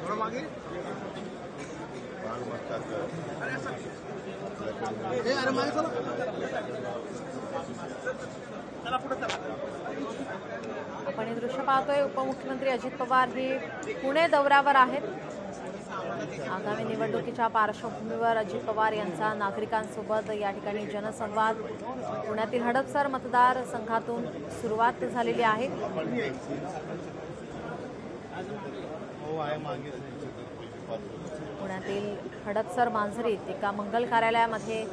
थोड़ा मागे अरे मागे चला चला पुढे चला। आपण हे दृश्य पाहतोय, उपमुख्यमंत्री अजित पवार हे पुणे दौऱ्यावर आहेत। आगामी निवडणुकीच्या पार्श्वभूमीवर अजित पवार यांचा नागरिकांसोबत या ठिकाणी जनसंवाद पुण्यातील हडपसर मतदारसंघातून सुरुवात झालेली आहे। पुण्यातील हडपसर मांजरीत एका मंगल कार्यालयामध्ये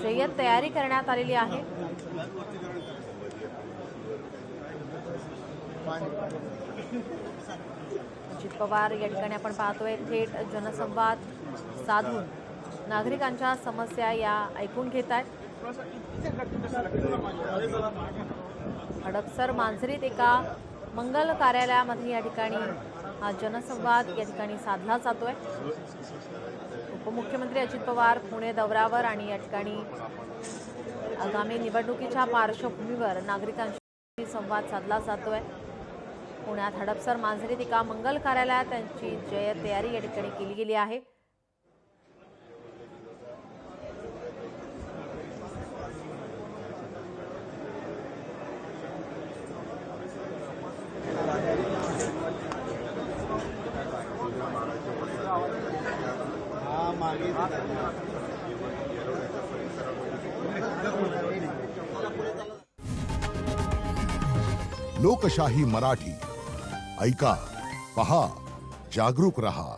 जय्यत तयारी करण्यात आलेली आहे। अजित पवार या ठिकाणी आपण पाहतोय थेट जनसंवाद साधून नागरिकांच्या समस्या या ऐकून घेत आहेत। हडपसर मांजरीत एका मंगल कार्यालयामध्ये या ठिकाणी हा जनसंवाद या ठिकाणी साधला जातोय। उपमुख्यमंत्री अजित पवार पुणे दौऱ्यावर आणि या ठिकाणी आगामी निवडणुकीच्या पार्श्वभूमीवर नागरिकांशी संवाद साधला जातोय। पुण्यात हडपसर मांजरीत एका मंगल कार्यालयात त्यांची जय्यत तयारी या ठिकाणी केली गेली आहे। लोकशाही मराठी ऐका, पहा, जागरूक रहा।